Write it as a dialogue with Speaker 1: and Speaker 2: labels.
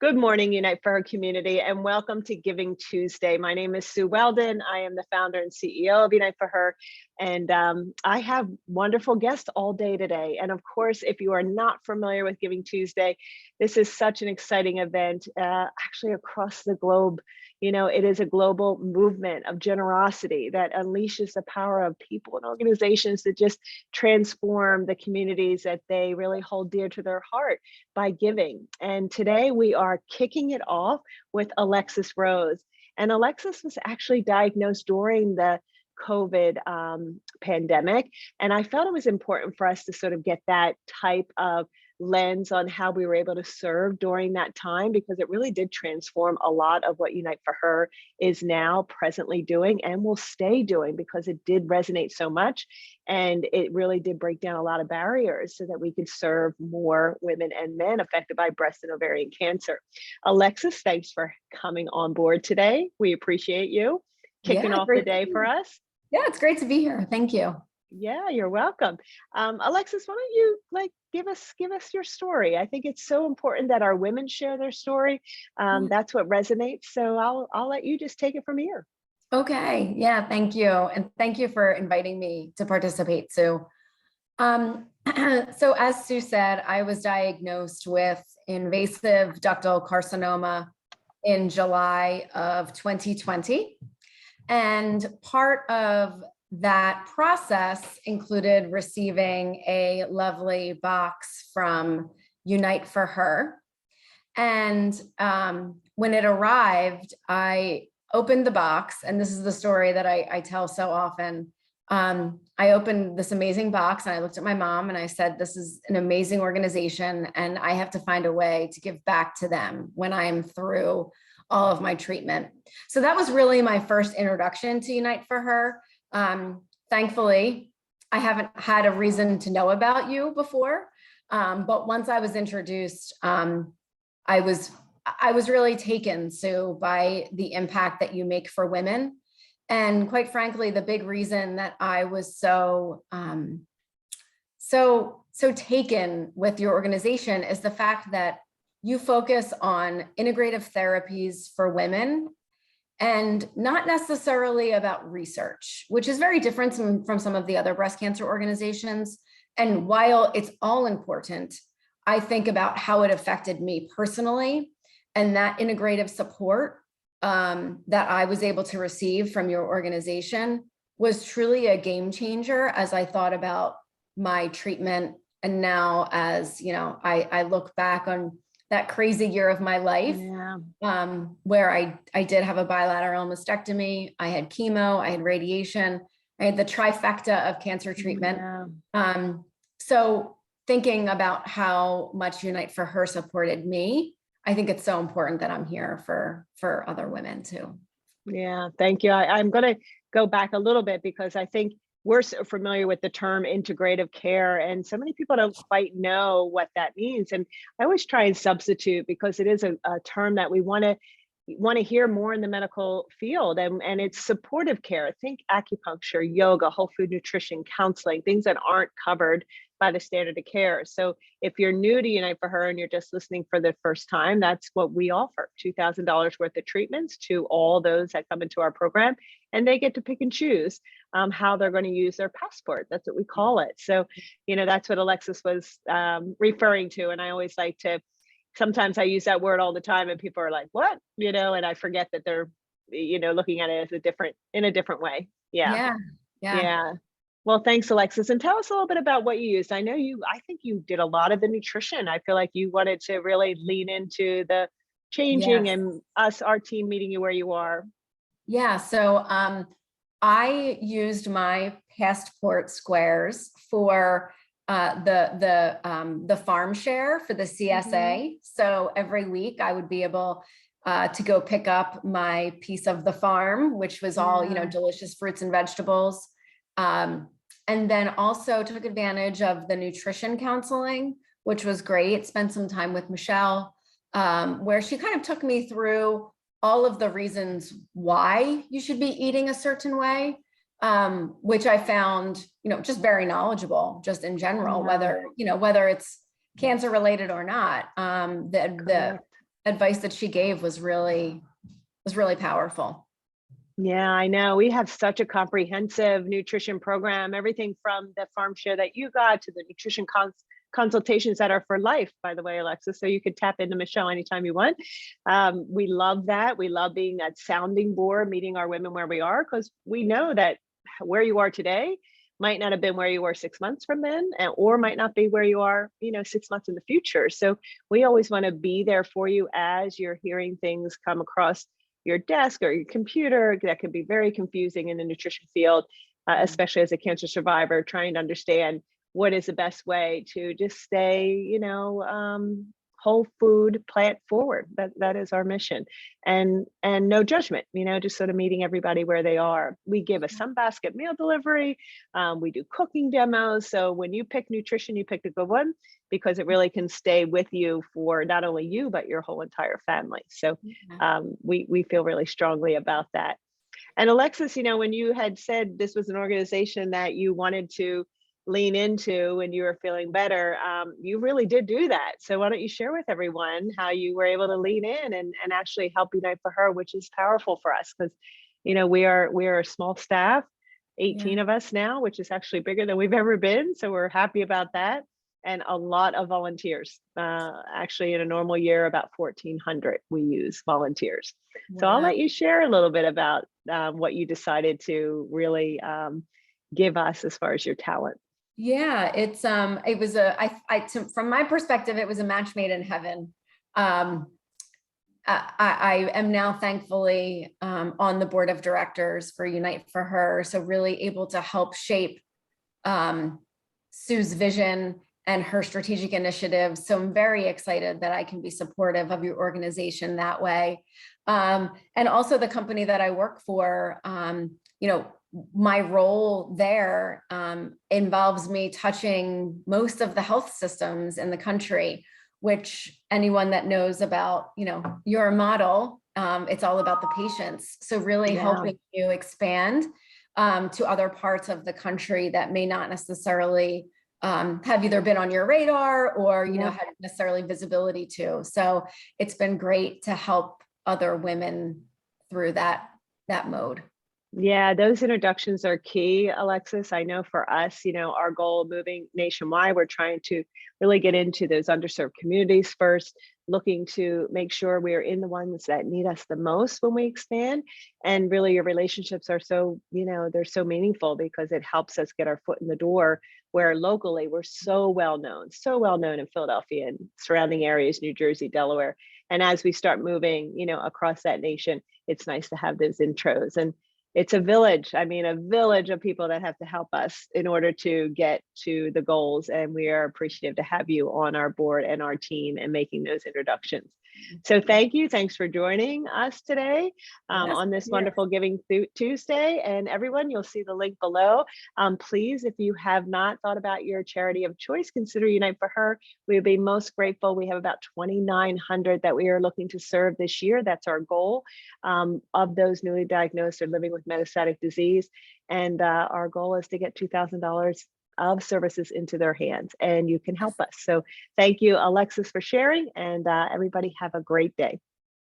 Speaker 1: Good morning, Unite for Her community, and welcome to Giving Tuesday. My name is Sue Weldon. I am the founder and CEO of Unite for Her, and I have wonderful guests all day today. And of course, if you are not familiar with Giving Tuesday, this is such an exciting event, actually across the globe. You know, it is a global movement of generosity that unleashes the power of people and organizations that just transform the communities that they really hold dear to their heart by giving. And today we are kicking it off with Alexis Rose. And Alexis was actually diagnosed during the COVID pandemic. And I felt it was important for us to sort of get that type of lens on how we were able to serve during that time, because it really did transform a lot of what Unite for Her is now presently doing and will stay doing, because it did resonate so much. And it really did break down a lot of barriers so that we could serve more women and men affected by breast and ovarian cancer. Alexis, thanks for coming on board today. We appreciate you kicking off the day for us.
Speaker 2: Yeah, it's great to be here. Thank you.
Speaker 1: Yeah, you're welcome. Alexis, why don't you give us your story? I think it's so important that our women share their story. That's what resonates. So I'll let you just take it from here.
Speaker 2: Okay. Yeah, thank you. And thank you for inviting me to participate, Sue. So as Sue said, I was diagnosed with invasive ductal carcinoma in July of 2020. And part of that process included receiving a lovely box from Unite for Her. And when it arrived, I opened the box, and this is the story that I tell so often. I opened this amazing box and I looked at my mom and I said, this is an amazing organization and I have to find a way to give back to them when I'm through all of my treatment. So that was really my first introduction to Unite for Her. Thankfully, I haven't had a reason to know about you before, but once I was introduced, I was really taken, Sue, by the impact that you make for women. And quite frankly, the big reason that I was so taken with your organization is the fact that you focus on integrative therapies for women and not necessarily about research, which is very different from some of the other breast cancer organizations. And while it's all important, I think about how it affected me personally, and that integrative support that I was able to receive from your organization was truly a game changer as I thought about my treatment. And now, as you know, I look back on that crazy year of my life, where I did have a bilateral mastectomy, I had chemo, I had radiation, I had the trifecta of cancer treatment. So thinking about how much Unite for Her supported me, I think it's so important that I'm here for other women too.
Speaker 1: Yeah, thank you. I'm going to go back a little bit because I think we're so familiar with the term integrative care, and so many people don't quite know what that means. And I always try and substitute, because it is a term that we want to hear more in the medical field, and it's supportive care. Think acupuncture, yoga, whole food nutrition, counseling, things that aren't covered by the standard of care. So if you're new to Unite for Her and you're just listening for the first time, that's what we offer: $2,000 worth of treatments to all those that come into our program, and they get to pick and choose how they're going to use their passport. That's what we call it. So, you know, that's what Alexis was referring to. And I always like to, sometimes I use that word all the time and people are like, what? You know, and I forget that they're, you know, looking at it as in a different way. Yeah. Well, thanks, Alexis. And tell us a little bit about what you used. I think you did a lot of the nutrition. I feel like you wanted to really lean into the changing and our team meeting you where you are.
Speaker 2: Yeah. So I used my passport squares for the farm share for the CSA. So every week I would be able to go pick up my piece of the farm, which was all, you know, delicious fruits and vegetables. And then also took advantage of the nutrition counseling, which was great. Spent some time with Michelle, where she kind of took me through all of the reasons why you should be eating a certain way, which I found, you know, just very knowledgeable, just in general, whether it's cancer related or not. advice that she gave was really powerful.
Speaker 1: Yeah, I know. We have such a comprehensive nutrition program, everything from the farm share that you got to the nutrition consultations that are for life, by the way, Alexis. So you could tap into Michelle anytime you want. We love that. We love being that sounding board, meeting our women where we are, because we know that where you are today might not have been where you were 6 months from then, or might not be where you are, 6 months in the future. So we always want to be there for you as you're hearing things come across your desk or your computer that can be very confusing in the nutrition field, especially as a cancer survivor, trying to understand what is the best way to just stay, whole food, plant forward. That is our mission, and no judgment. Just sort of meeting everybody where they are. We give a sunbasket meal delivery. We do cooking demos. So when you pick nutrition, you pick a good one, because it really can stay with you for not only you but your whole entire family. So we feel really strongly about that. And Alexis, when you had said this was an organization that you wanted to lean into when you were feeling better, you really did do that. So why don't you share with everyone how you were able to lean in and actually help Unite for Her, which is powerful for us, because we are a small staff, 18 of us now, which is actually bigger than we've ever been. So we're happy about that. And a lot of volunteers. Actually, in a normal year, about 1,400 we use volunteers. Wow. So I'll let you share a little bit about what you decided to really give us as far as your talent.
Speaker 2: Yeah, it was from my perspective, it was a match made in heaven. I am now thankfully on the board of directors for Unite for Her. So really able to help shape Sue's vision and her strategic initiatives. So I'm very excited that I can be supportive of your organization that way. And also the company that I work for, my role there involves me touching most of the health systems in the country, which anyone that knows about, your model, it's all about the patients. So really helping you expand to other parts of the country that may not necessarily have either been on your radar or, had necessarily visibility to. So it's been great to help other women through that mode.
Speaker 1: Yeah, those introductions are key, Alexis. I know for us, our goal of moving nationwide, we're trying to really get into those underserved communities first, looking to make sure we're in the ones that need us the most when we expand. And really your relationships are so, they're so meaningful, because it helps us get our foot in the door, where locally we're so well known in Philadelphia and surrounding areas, New Jersey, Delaware. And as we start moving, across that nation, it's nice to have those intros. And it's a village. A village of people that have to help us in order to get to the goals. And we are appreciative to have you on our board and our team and making those introductions. So thank you. Thanks for joining us today on this wonderful Giving Tuesday. And everyone, you'll see the link below. Please, if you have not thought about your charity of choice, consider Unite for Her. We would be most grateful. We have about 2,900 that we are looking to serve this year. That's our goal, of those newly diagnosed or living with metastatic disease. And our goal is to get $2,000 of services into their hands, and you can help us. So thank you, Alexis, for sharing, and everybody have a great day.